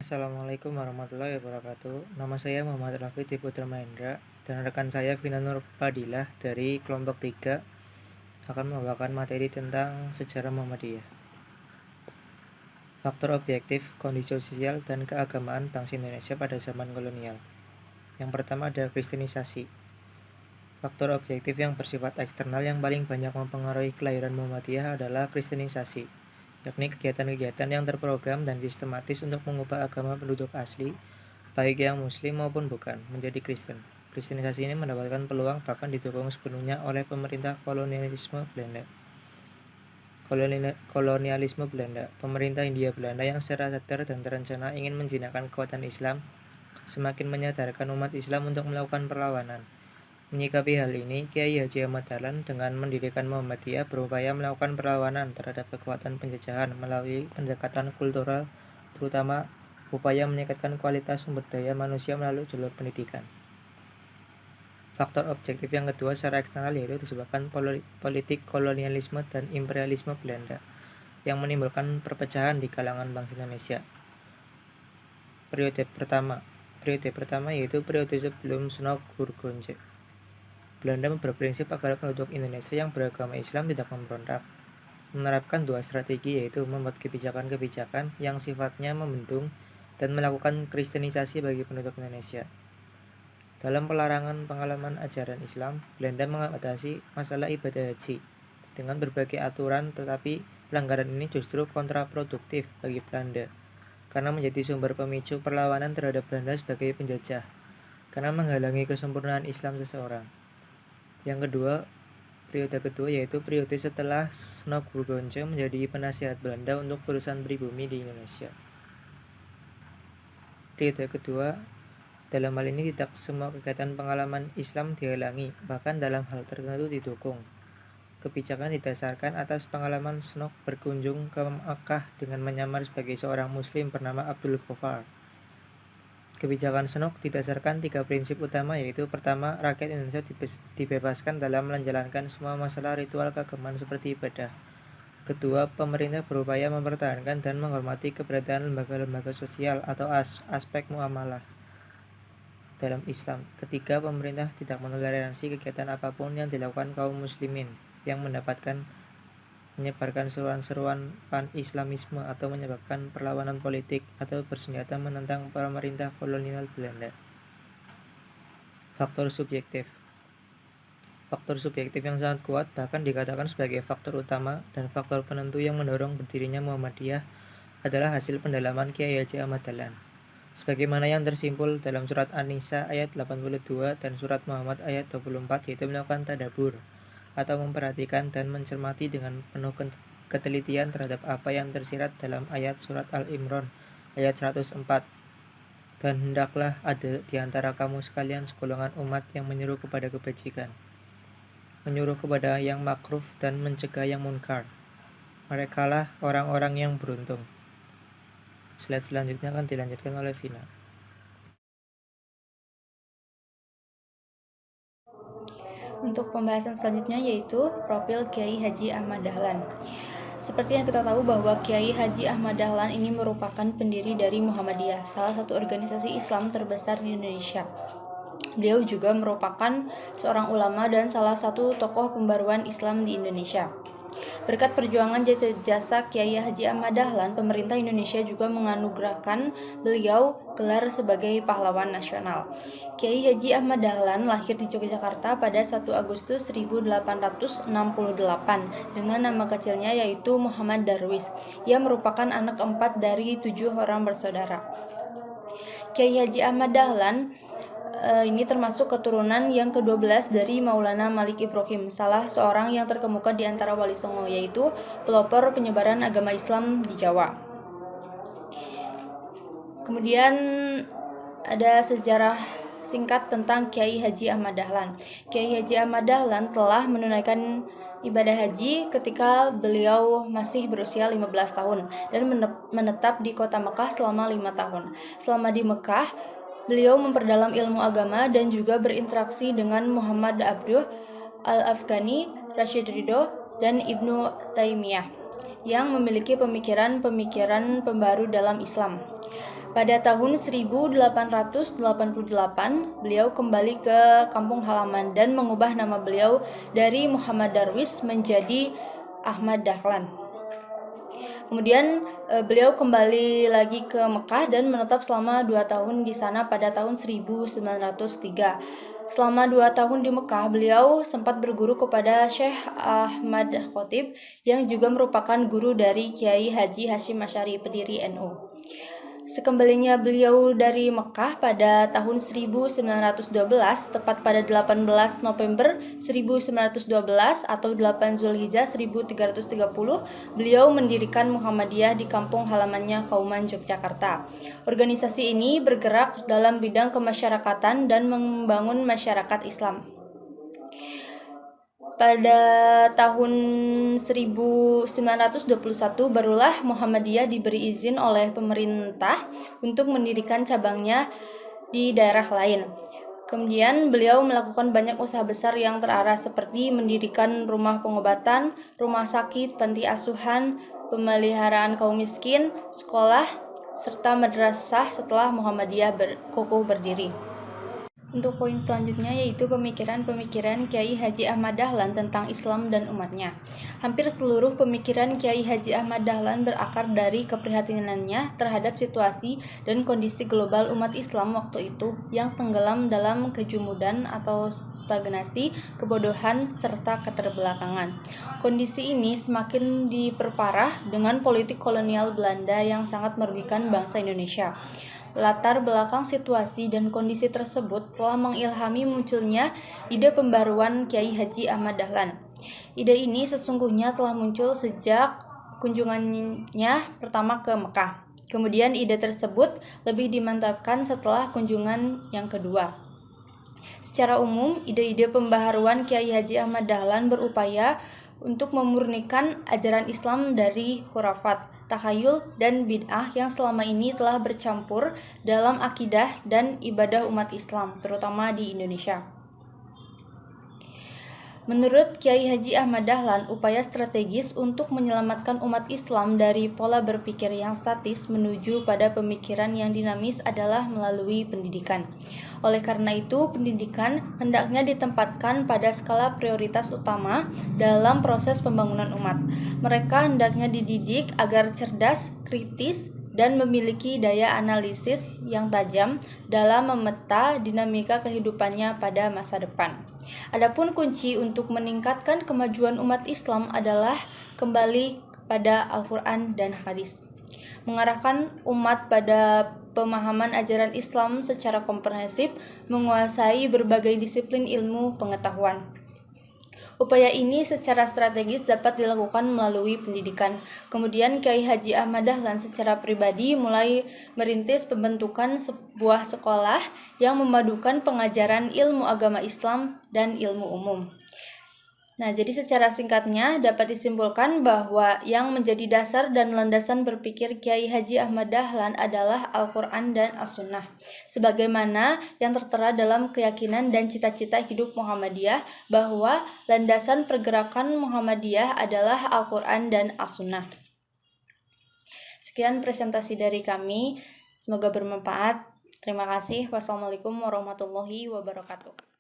Assalamualaikum warahmatullahi wabarakatuh. Nama saya Muhammad Raffi Putra Mahendra dan rekan saya Vina Nur Fadilah dari kelompok 3 akan membawakan materi tentang sejarah Muhammadiyah. Faktor objektif, kondisi sosial, dan keagamaan bangsa Indonesia pada zaman kolonial. Yang pertama ada kristenisasi. Faktor objektif yang bersifat eksternal yang paling banyak mempengaruhi kelahiran Muhammadiyah adalah kristenisasi, yakni kegiatan-kegiatan yang terprogram dan sistematis untuk mengubah agama penduduk asli, baik yang muslim maupun bukan, menjadi Kristen. Kristenisasi ini mendapatkan peluang bahkan didukung sepenuhnya oleh pemerintah kolonialisme Belanda. Pemerintah Hindia Belanda yang secara sadar dan terencana ingin menjinakkan kekuatan Islam, semakin menyadarkan umat Islam untuk melakukan perlawanan. Menyikapi hal ini, Kiai Haji Ahmad Dahlan dengan mendirikan Muhammadiyah berupaya melakukan perlawanan terhadap kekuatan penjajahan melalui pendekatan kultural, terutama upaya meningkatkan kualitas sumber daya manusia melalui jalur pendidikan. Faktor objektif yang kedua secara eksternal yaitu disebabkan politik kolonialisme dan imperialisme Belanda yang menimbulkan perpecahan di kalangan bangsa Indonesia. Periode pertama yaitu periode sebelum Sunan Gurgojek. Belanda berprinsip agar penduduk Indonesia yang beragama Islam tidak memberontak, menerapkan dua strategi yaitu membuat kebijakan-kebijakan yang sifatnya membendung dan melakukan kristenisasi bagi penduduk Indonesia. Dalam pelarangan pengalaman ajaran Islam, Belanda mengatasi masalah ibadah haji dengan berbagai aturan, tetapi pelanggaran ini justru kontraproduktif bagi Belanda karena menjadi sumber pemicu perlawanan terhadap Belanda sebagai penjajah, karena menghalangi kesempurnaan Islam seseorang. Periode kedua yaitu periode setelah Sunan Gurgojek menjadi penasihat Belanda untuk urusan pribumi di Indonesia. Periode kedua, dalam hal ini tidak semua kegiatan pengalaman Islam dihalangi, bahkan dalam hal tertentu didukung. Kebijakan didasarkan atas pengalaman Sunan berkunjung ke Makkah dengan menyamar sebagai seorang muslim bernama Abdul Ghaffar. Kebijakan Sunan didasarkan 3 prinsip utama yaitu pertama, rakyat Indonesia dibebaskan dalam menjalankan semua masalah ritual keagamaan seperti ibadah. Kedua, pemerintah berupaya mempertahankan dan menghormati keberadaan lembaga-lembaga sosial atau aspek muamalah dalam Islam. Ketiga, pemerintah tidak menoleransi kegiatan apapun yang dilakukan kaum muslimin yang menyebarkan seruan-seruan pan-islamisme atau menyebabkan perlawanan politik atau bersenjata menentang pemerintah kolonial Belanda. Faktor subjektif yang sangat kuat, bahkan dikatakan sebagai faktor utama dan faktor penentu yang mendorong berdirinya Muhammadiyah adalah hasil pendalaman Kiai Haji Ahmad Dahlan. Sebagaimana yang tersimpul dalam surat An-Nisa ayat 82 dan surat Muhammad ayat 24 yaitu melakukan tadabbur atau memperhatikan dan mencermati dengan penuh ketelitian terhadap apa yang tersirat dalam ayat surat Al-Imran ayat 104. Dan hendaklah ada di antara kamu sekalian segolongan umat yang menyuruh kepada kebajikan, menyuruh kepada yang makruf dan mencegah yang munkar. Merekalah orang-orang yang beruntung. Slide selanjutnya akan dilanjutkan oleh Vina. Untuk pembahasan selanjutnya yaitu profil Kiai Haji Ahmad Dahlan. Seperti yang kita tahu bahwa Kiai Haji Ahmad Dahlan ini merupakan pendiri dari Muhammadiyah, salah satu organisasi Islam terbesar di Indonesia. Beliau juga merupakan seorang ulama dan salah satu tokoh pembaruan Islam di Indonesia. Berkat perjuangan jasa Kiai Haji Ahmad Dahlan, pemerintah Indonesia juga menganugerahkan beliau gelar sebagai pahlawan nasional. Kiai Haji Ahmad Dahlan lahir di Yogyakarta pada 1 Agustus 1868 dengan nama kecilnya yaitu Muhammad Darwis. Ia merupakan anak keempat dari 7 orang bersaudara. Kiai Haji Ahmad Dahlan ini termasuk keturunan yang ke-12 dari Maulana Malik Ibrahim, salah seorang yang terkemuka di antara Wali Songo, yaitu pelopor penyebaran agama Islam di Jawa. Kemudian ada sejarah singkat tentang Kiai Haji Ahmad Dahlan. Kiai Haji Ahmad Dahlan telah menunaikan ibadah haji ketika beliau masih berusia 15 tahun dan menetap di kota Mekah selama 5 tahun. Selama di Mekah, beliau memperdalam ilmu agama dan juga berinteraksi dengan Muhammad Abduh Al-Afghani, Rashid Ridho, dan Ibnu Taimiyah yang memiliki pemikiran-pemikiran pembaru dalam Islam. Pada tahun 1888, beliau kembali ke kampung halaman dan mengubah nama beliau dari Muhammad Darwis menjadi Ahmad Dahlan. Kemudian beliau kembali lagi ke Mekah dan menetap selama 2 tahun di sana pada tahun 1903. Selama 2 tahun di Mekah, beliau sempat berguru kepada Syekh Ahmad Khotib yang juga merupakan guru dari Kiai Haji Hashim Asy'ari, pendiri NU. Sekembalinya beliau dari Mekah pada tahun 1912, tepat pada 18 November 1912 atau 8 Zulhijjah 1330, beliau mendirikan Muhammadiyah di kampung halamannya Kauman, Yogyakarta. Organisasi ini bergerak dalam bidang kemasyarakatan dan membangun masyarakat Islam. Pada tahun 1921 barulah Muhammadiyah diberi izin oleh pemerintah untuk mendirikan cabangnya di daerah lain. Kemudian beliau melakukan banyak usaha besar yang terarah seperti mendirikan rumah pengobatan, rumah sakit, panti asuhan, pemeliharaan kaum miskin, sekolah, serta madrasah setelah Muhammadiyah kokoh berdiri. Untuk poin selanjutnya yaitu pemikiran-pemikiran Kiai Haji Ahmad Dahlan tentang Islam dan umatnya. Hampir seluruh pemikiran Kiai Haji Ahmad Dahlan berakar dari keprihatinannya terhadap situasi dan kondisi global umat Islam waktu itu yang tenggelam dalam kejumudan atau stagnasi, kebodohan, serta keterbelakangan. Kondisi ini semakin diperparah dengan politik kolonial Belanda yang sangat merugikan bangsa Indonesia. Latar belakang situasi dan kondisi tersebut telah mengilhami munculnya ide pembaruan Kiai Haji Ahmad Dahlan. Ide ini sesungguhnya telah muncul sejak kunjungannya pertama ke Mekah. Kemudian ide tersebut lebih dimantapkan setelah kunjungan yang kedua. Secara umum, ide-ide pembaharuan Kiai Haji Ahmad Dahlan berupaya untuk memurnikan ajaran Islam dari khurafat, takhayul, dan bid'ah yang selama ini telah bercampur dalam akidah dan ibadah umat Islam, terutama di Indonesia. Menurut Kiai Haji Ahmad Dahlan, upaya strategis untuk menyelamatkan umat Islam dari pola berpikir yang statis menuju pada pemikiran yang dinamis adalah melalui pendidikan. Oleh karena itu, pendidikan hendaknya ditempatkan pada skala prioritas utama dalam proses pembangunan umat. Mereka hendaknya dididik agar cerdas, kritis, dan memiliki daya analisis yang tajam dalam memeta dinamika kehidupannya pada masa depan. Adapun kunci untuk meningkatkan kemajuan umat Islam adalah kembali pada Al-Quran dan hadis. Mengarahkan umat pada pemahaman ajaran Islam secara komprehensif, menguasai berbagai disiplin ilmu pengetahuan. Upaya ini secara strategis dapat dilakukan melalui pendidikan. Kemudian Kiai Haji Ahmad Dahlan secara pribadi mulai merintis pembentukan sebuah sekolah yang memadukan pengajaran ilmu agama Islam dan ilmu umum. Nah, jadi secara singkatnya dapat disimpulkan bahwa yang menjadi dasar dan landasan berpikir Kiai Haji Ahmad Dahlan adalah Al-Quran dan As-Sunnah, sebagaimana yang tertera dalam keyakinan dan cita-cita hidup Muhammadiyah bahwa landasan pergerakan Muhammadiyah adalah Al-Quran dan As-Sunnah. Sekian presentasi dari kami, semoga bermanfaat. Terima kasih. Wassalamualaikum warahmatullahi wabarakatuh.